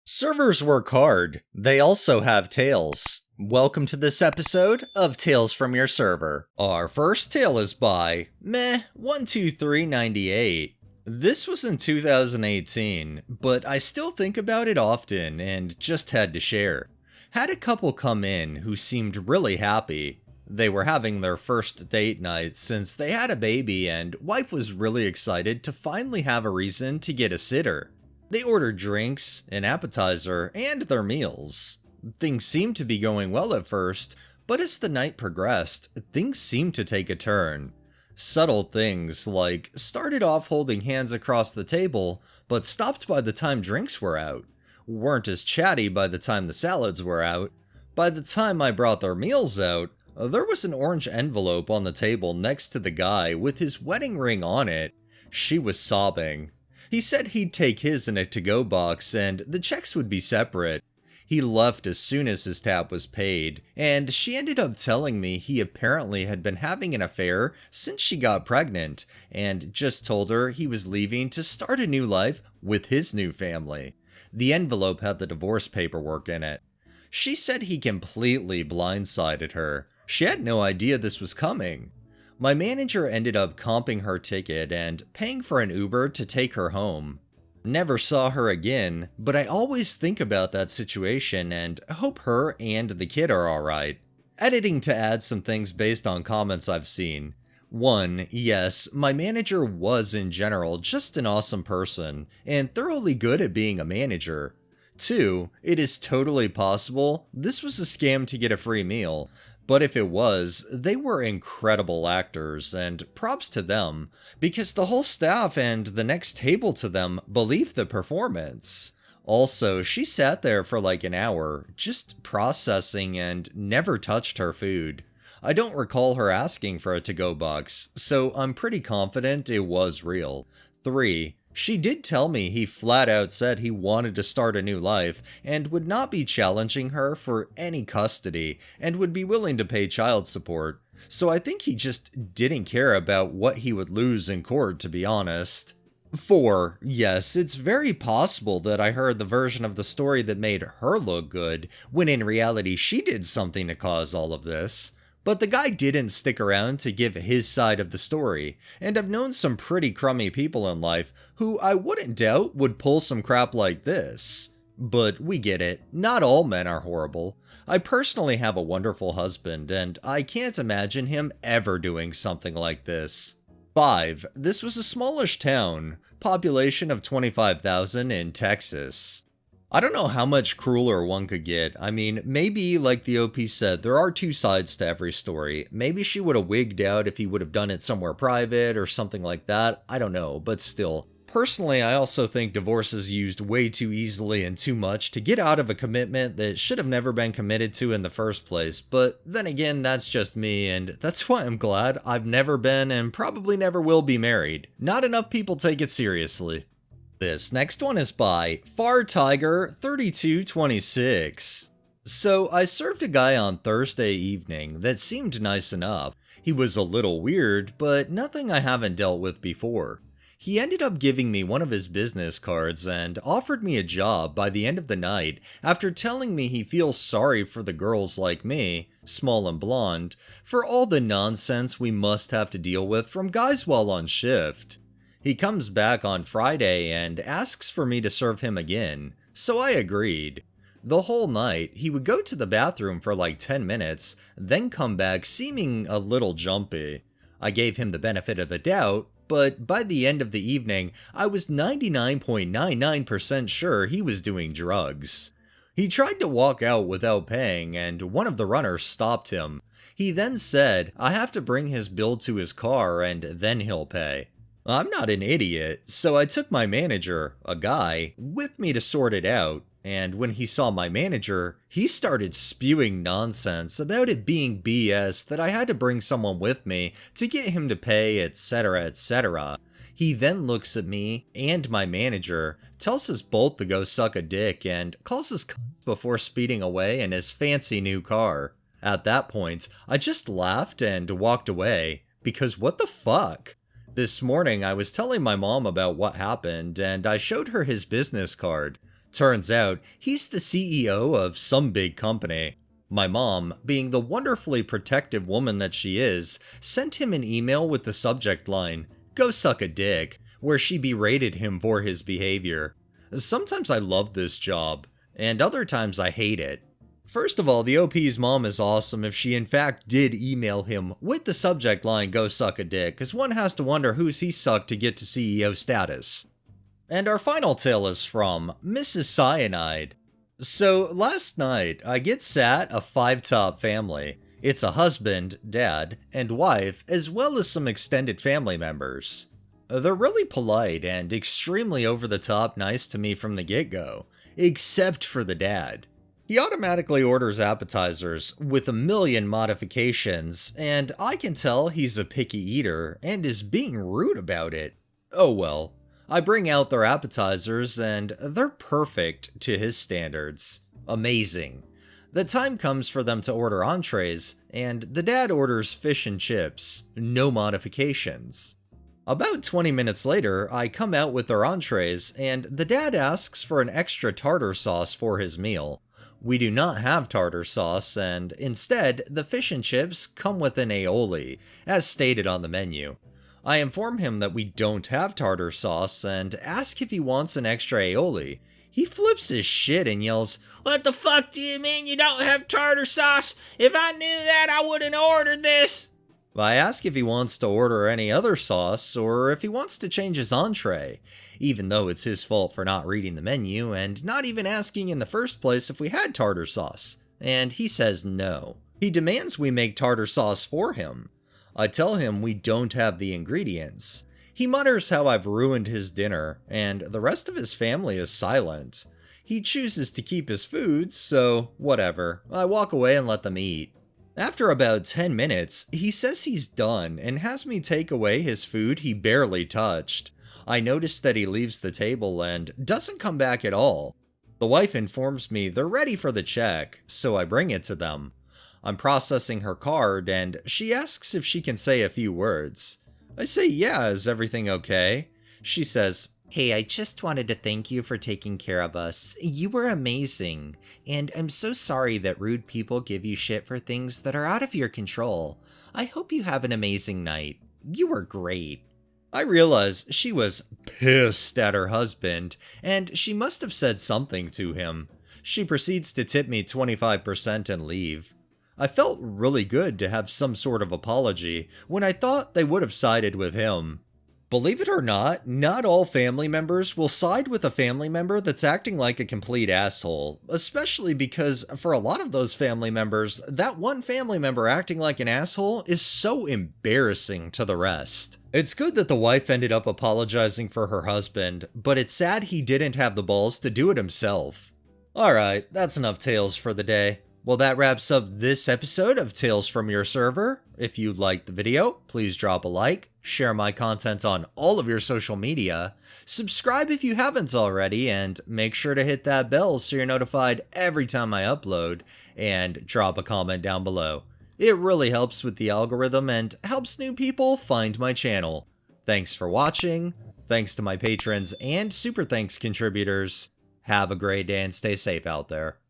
Servers work hard. They also have tales. Welcome to this episode of Tales from Your Server. Our first tale is by Meh12398. This was in 2018, but I still think about it often and just had to share. Had a couple come in who seemed really happy. They were having their first date night since they had a baby, and wife was really excited to finally have a reason to get a sitter. They ordered drinks, an appetizer, and their meals. Things seemed to be going well at first, but as the night progressed, things seemed to take a turn. Subtle things like started off holding hands across the table, but stopped by the time drinks were out. Weren't as chatty by the time the salads were out. By the time I brought their meals out, there was an orange envelope on the table next to the guy with his wedding ring on it. She was sobbing. He said he'd take his in a to-go box and the checks would be separate. He left as soon as his tab was paid, and she ended up telling me he apparently had been having an affair since she got pregnant, and just told her he was leaving to start a new life with his new family. The envelope had the divorce paperwork in it. She said he completely blindsided her. She had no idea this was coming. My manager ended up comping her ticket and paying for an Uber to take her home. Never saw her again, but I always think about that situation and hope her and the kid are alright. Editing to add some things based on comments I've seen. 1. Yes, my manager was in general just an awesome person, and thoroughly good at being a manager. 2. It is totally possible this was a scam to get a free meal. But if it was, they were incredible actors, and props to them, because the whole staff and the next table to them believed the performance. Also, she sat there for like an hour, just processing and never touched her food. I don't recall her asking for a to-go box, so I'm pretty confident it was real. 3. She did tell me he flat out said he wanted to start a new life and would not be challenging her for any custody and would be willing to pay child support. So I think he just didn't care about what he would lose in court, to be honest. 4. Yes, it's very possible that I heard the version of the story that made her look good, when in reality she did something to cause all of this. But the guy didn't stick around to give his side of the story, and I've known some pretty crummy people in life who I wouldn't doubt would pull some crap like this. But we get it, not all men are horrible. I personally have a wonderful husband, and I can't imagine him ever doing something like this. 5. This was a smallish town, population of 25,000 in Texas. I don't know how much crueler one could get. I mean, maybe, like the OP said, there are two sides to every story. Maybe she would have wigged out if he would have done it somewhere private or something like that. I don't know, but still. Personally, I also think divorce is used way too easily and too much to get out of a commitment that should have never been committed to in the first place. But then again, that's just me, and that's why I'm glad I've never been and probably never will be married. Not enough people take it seriously. This next one is by FarTiger3226. So I served a guy on Thursday evening that seemed nice enough. He was a little weird, but nothing I haven't dealt with before. He ended up giving me one of his business cards and offered me a job by the end of the night after telling me he feels sorry for the girls like me, small and blonde, for all the nonsense we must have to deal with from guys while on shift. He comes back on Friday and asks for me to serve him again, so I agreed. The whole night, he would go to the bathroom for like 10 minutes, then come back seeming a little jumpy. I gave him the benefit of the doubt, but by the end of the evening, I was 99.99% sure he was doing drugs. He tried to walk out without paying, and one of the runners stopped him. He then said, I have to bring his bill to his car and then he'll pay. I'm not an idiot, so I took my manager, a guy, with me to sort it out, and when he saw my manager, he started spewing nonsense about it being BS that I had to bring someone with me to get him to pay, etc, etc. He then looks at me and my manager, tells us both to go suck a dick, and calls us cunts before speeding away in his fancy new car. At that point, I just laughed and walked away, because what the fuck? This morning I was telling my mom about what happened, and I showed her his business card. Turns out, he's the CEO of some big company. My mom, being the wonderfully protective woman that she is, sent him an email with the subject line, "Go suck a dick," where she berated him for his behavior. Sometimes I love this job, and other times I hate it. First of all, the OP's mom is awesome if she in fact did email him with the subject line, "Go suck a dick," because one has to wonder who's he sucked to get to CEO status. And our final tale is from Mrs. Cyanide. So last night, I get sat a 5-top family. It's a husband, dad, and wife, as well as some extended family members. They're really polite and extremely over-the-top nice to me from the get-go, except for the dad. He automatically orders appetizers with a million modifications, and I can tell he's a picky eater and is being rude about it. Oh well. I bring out their appetizers and they're perfect to his standards. Amazing. The time comes for them to order entrees, and the dad orders fish and chips, no modifications. About 20 minutes later, I come out with their entrees, and the dad asks for an extra tartar sauce for his meal. We do not have tartar sauce, and instead, the fish and chips come with an aioli, as stated on the menu. I inform him that we don't have tartar sauce and ask if he wants an extra aioli. He flips his shit and yells, "What the fuck do you mean you don't have tartar sauce? If I knew that, I wouldn't ordered this." I ask if he wants to order any other sauce or if he wants to change his entree, even though it's his fault for not reading the menu and not even asking in the first place if we had tartar sauce. And he says no. He demands we make tartar sauce for him. I tell him we don't have the ingredients. He mutters how I've ruined his dinner, and the rest of his family is silent. He chooses to keep his food, so whatever. I walk away and let them eat. After about 10 minutes, he says he's done and has me take away his food he barely touched. I notice that he leaves the table and doesn't come back at all. The wife informs me they're ready for the check, so I bring it to them. I'm processing her card, and she asks if she can say a few words. I say, "Yeah, is everything okay?" She says, "Hey, I just wanted to thank you for taking care of us. You were amazing, and I'm so sorry that rude people give you shit for things that are out of your control. I hope you have an amazing night. You were great." I realize she was pissed at her husband, and she must have said something to him. She proceeds to tip me 25% and leave. I felt really good to have some sort of apology when I thought they would have sided with him. Believe it or not all family members will side with a family member that's acting like a complete asshole, especially because for a lot of those family members, that one family member acting like an asshole is so embarrassing to the rest. It's good that the wife ended up apologizing for her husband, but it's sad he didn't have the balls to do it himself. Alright, that's enough tales for the day. Well, that wraps up this episode of Tales from Your Server. If you liked the video, please drop a like, share my content on all of your social media, subscribe if you haven't already, and make sure to hit that bell so you're notified every time I upload, and drop a comment down below. It really helps with the algorithm and helps new people find my channel. Thanks for watching, thanks to my patrons and super thanks contributors. Have a great day and stay safe out there.